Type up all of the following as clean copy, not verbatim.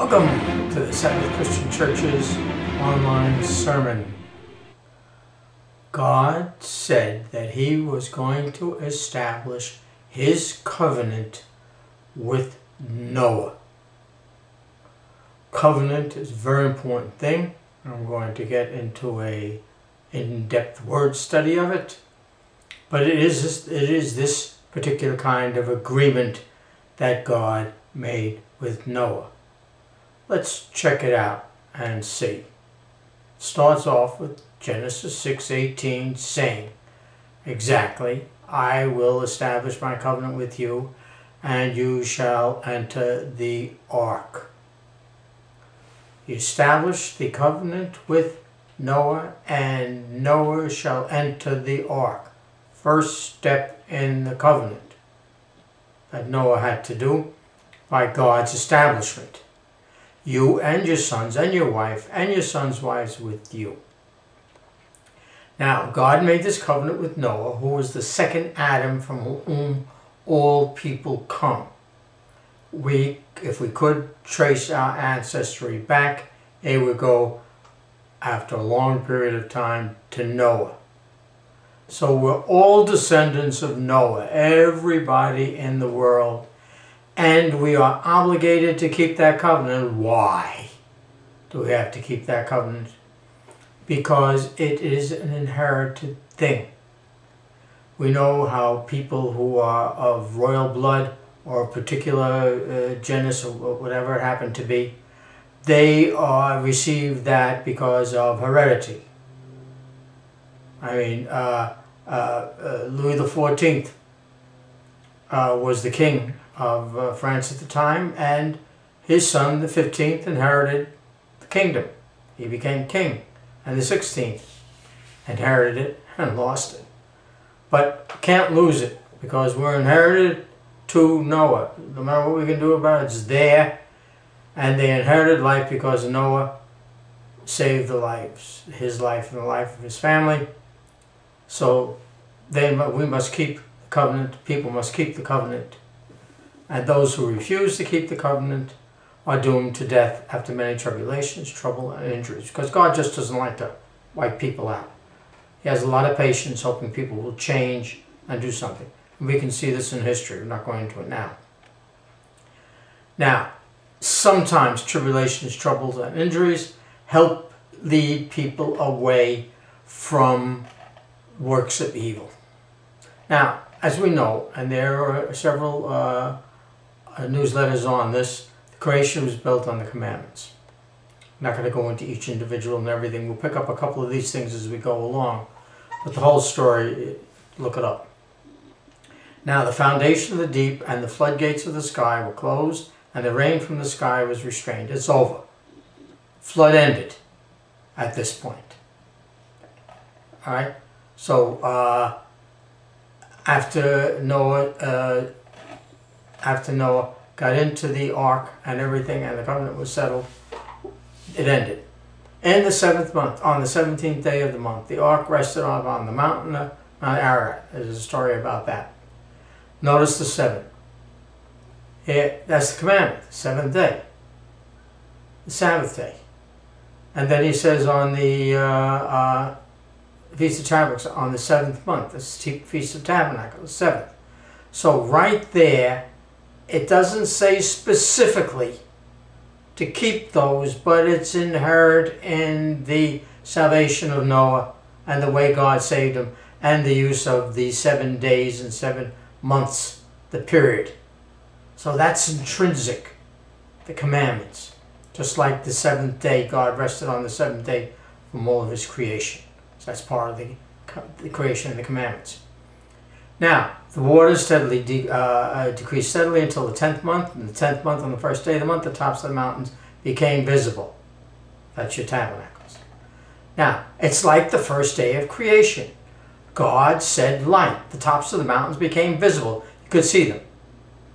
Welcome to the Sabbath Christian Church's online sermon. God said that He was going to establish His covenant with Noah. Covenant is a very important thing. I'm going to get into a in-depth word study of it. But it is this particular kind of agreement that God made with Noah. Let's check it out and see. It starts off with Genesis 6:18 saying, exactly, I will establish my covenant with you, and you shall enter the ark. He established the covenant with Noah, and Noah shall enter the ark. First step in the covenant that Noah had to do by God's establishment. You and your sons and your wife and your sons' wives with you. Now, God made this covenant with Noah, who was the second Adam from whom all people come. If we could trace our ancestry back, it would go, after a long period of time, to Noah. So we're all descendants of Noah, everybody in the world. And we are obligated to keep that covenant. Why do we have to keep that covenant? Because it is an inherited thing. We know how people who are of royal blood or a particular genus or whatever it happened to be, they receive that because of heredity. I mean, Louis XIV was the king of France at the time, and his son, the 15th, inherited the kingdom. He became king, and the 16th inherited it and lost it. But can't lose it, because we're inherited to Noah. No matter what we can do about it, it's there. And they inherited life because Noah saved the lives, his life and the life of his family. So we must keep the covenant. People must keep the covenant. And those who refuse to keep the covenant are doomed to death after many tribulations, trouble, and injuries. Because God just doesn't like to wipe people out. He has a lot of patience, hoping people will change and do something. And we can see this in history. We're not going into it now. Now, sometimes tribulations, troubles, and injuries help lead people away from works of evil. Now, as we know, and there are several newsletters on this, the creation was built on the commandments. I'm not going to go into each individual and everything. We'll pick up a couple of these things as we go along. But the whole story, look it up. Now the foundation of the deep and the floodgates of the sky were closed, and the rain from the sky was restrained. It's over. Flood ended at this point. All right? So after Noah got into the ark and everything, and the covenant was settled, it ended. In the 7th month, on the 17th day of the month, the ark rested on the mountain of Mount Ararat. There's a story about that. Notice the 7. Here, that's the commandment, the 7th day, the Sabbath day. And then he says on the Feast of Tabernacles, on the 7th month, the Feast of Tabernacles, the 7th. So right there, it doesn't say specifically to keep those, but it's inherent in the salvation of Noah and the way God saved him and the use of the 7 days and 7 months, the period. So that's intrinsic, the commandments. Just like the 7th day, God rested on the 7th day from all of His creation. So that's part of the creation and the commandments. Now, the waters steadily decreased steadily until the 10th month. And the 10th month, on the first day of the month, the tops of the mountains became visible. That's your tabernacles. Now, it's like the first day of creation. God said light. The tops of the mountains became visible. You could see them.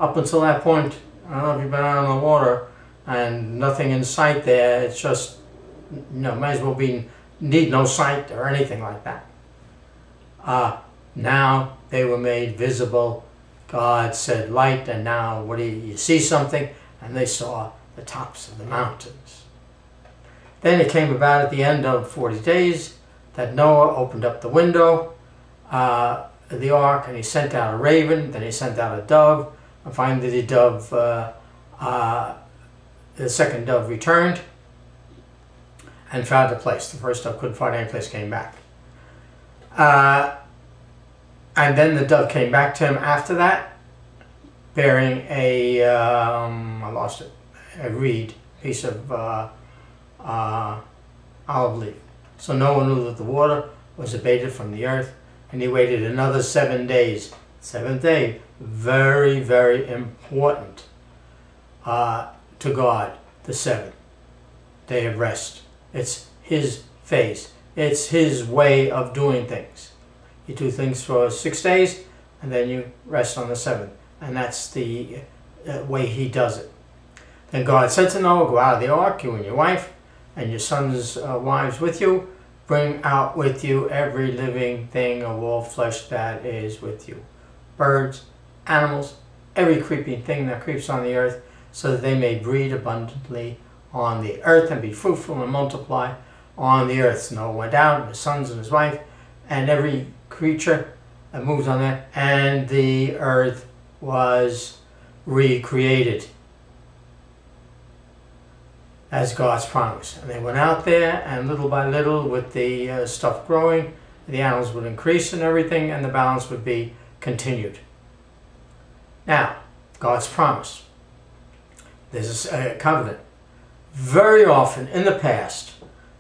Up until that point, I don't know if you've been out on the water and nothing in sight there. It's just, might as well need no sight or anything like that. Now they were made visible. God said light, and now you see something, and they saw the tops of the mountains. Then it came about at the end of 40 days that Noah opened up the window of the ark, and he sent out a raven, then he sent out a dove, and finally the dove, the second dove returned and found a place. The first dove couldn't find any place, came back. And then the dove came back to him after that, bearing a, I lost it, a reed, piece of olive leaf. So Noah knew that the water was abated from the earth, and he waited another 7 days. Seventh day, very, very important to God, the seventh day of rest. It's His phase. It's His way of doing things. You do things for 6 days, and then you rest on the seventh. And that's the way He does it. Then God said to Noah, go out of the ark, you and your wife, and your sons' wives with you. Bring out with you every living thing of all flesh that is with you. Birds, animals, every creeping thing that creeps on the earth, so that they may breed abundantly on the earth and be fruitful and multiply on the earth. So Noah went out, and his sons and his wife, and every creature that moves on there, and the earth was recreated as God's promise. And they went out there, and little by little, with the stuff growing, the animals would increase and everything, and the balance would be continued. Now, God's promise. There's a covenant. Very often in the past,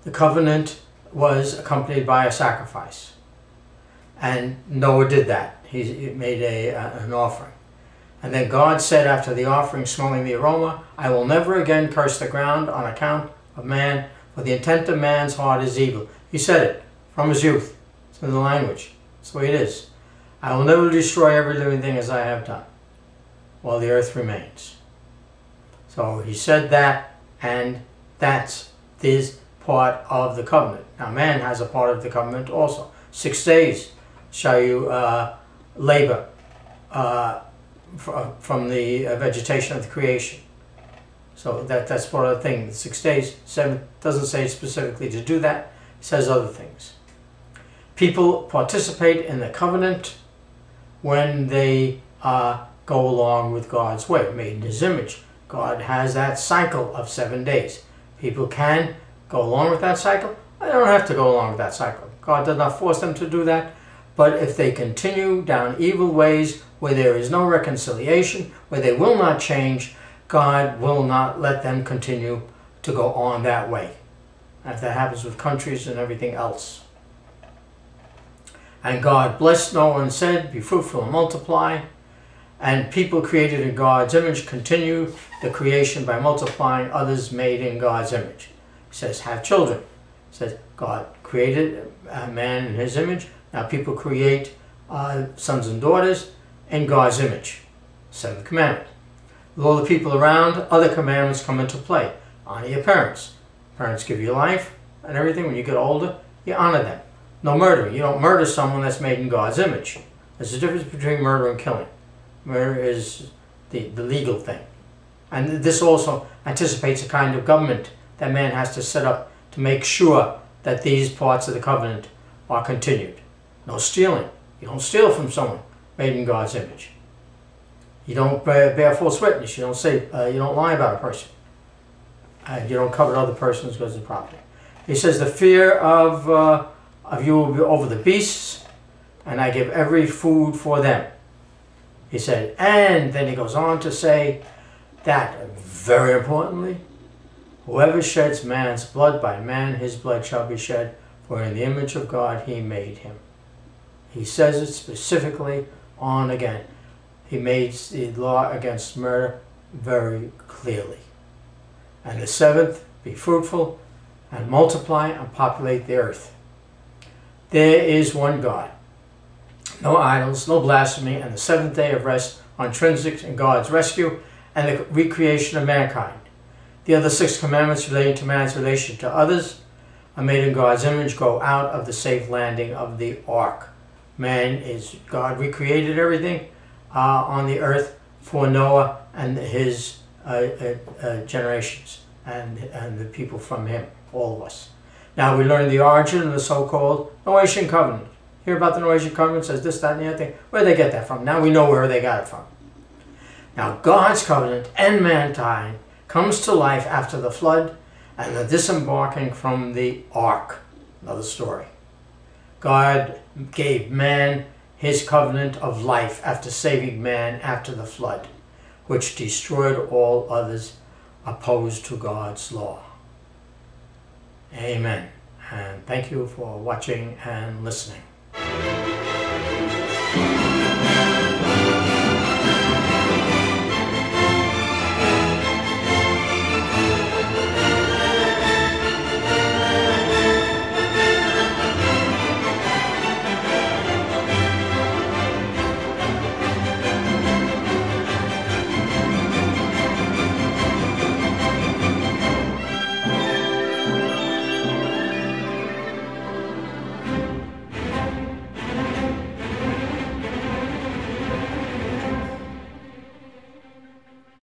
the covenant was accompanied by a sacrifice. And Noah did that. He made an offering. And then God said after the offering, smelling the aroma, I will never again curse the ground on account of man, for the intent of man's heart is evil. He said it from his youth. It's in the language. It's the way it is. I will never destroy every living thing as I have done, while the earth remains. So he said that, and that's this part of the covenant. Now man has a part of the covenant also. 6 days shall you labor from the vegetation of the creation. So that's part of the thing. 6 days, 7 doesn't say specifically to do that. It says other things. People participate in the covenant when they go along with God's way, made in His image. God has that cycle of 7 days. People can go along with that cycle. They don't have to go along with that cycle. God does not force them to do that. But if they continue down evil ways where there is no reconciliation, where they will not change, God will not let them continue to go on that way. As that happens with countries and everything else. And God blessed Noah and said, be fruitful and multiply. And people created in God's image continue the creation by multiplying others made in God's image. He says, have children. He says, God created a man in His image. Now people create sons and daughters in God's image. Seventh commandment. With all the people around, other commandments come into play. Honor your parents. Parents give you life and everything. When you get older, you honor them. No murdering. You don't murder someone that's made in God's image. There's a difference between murder and killing. Murder is the legal thing. And this also anticipates a kind of government that man has to set up to make sure that these parts of the covenant are continued. No stealing. You don't steal from someone made in God's image. You don't bear false witness. You don't say, you don't lie about a person. You don't covet other persons' goods and property. He says, the fear of you will be over the beasts, and I give every food for them. He said, and then he goes on to say that, very importantly, whoever sheds man's blood, by man his blood shall be shed, for in the image of God He made him. He says it specifically on again. He made the law against murder very clearly. And the seventh, be fruitful and multiply and populate the earth. There is one God. No idols, no blasphemy, and the seventh day of rest are intrinsic in God's rescue and the recreation of mankind. The other 6 commandments relating to man's relation to others are made in God's image, go out of the safe landing of the ark. God recreated everything on the earth for Noah and his generations and the people from him, all of us. Now we learned the origin of the so-called Noachian covenant. Hear about the Noachian covenant, says this, that, and the other thing. Where did they get that from? Now we know where they got it from. Now God's covenant and mankind comes to life after the flood and the disembarking from the ark. Another story. God gave man his covenant of life after saving man after the flood, which destroyed all others opposed to God's law. Amen. And thank you for watching and listening.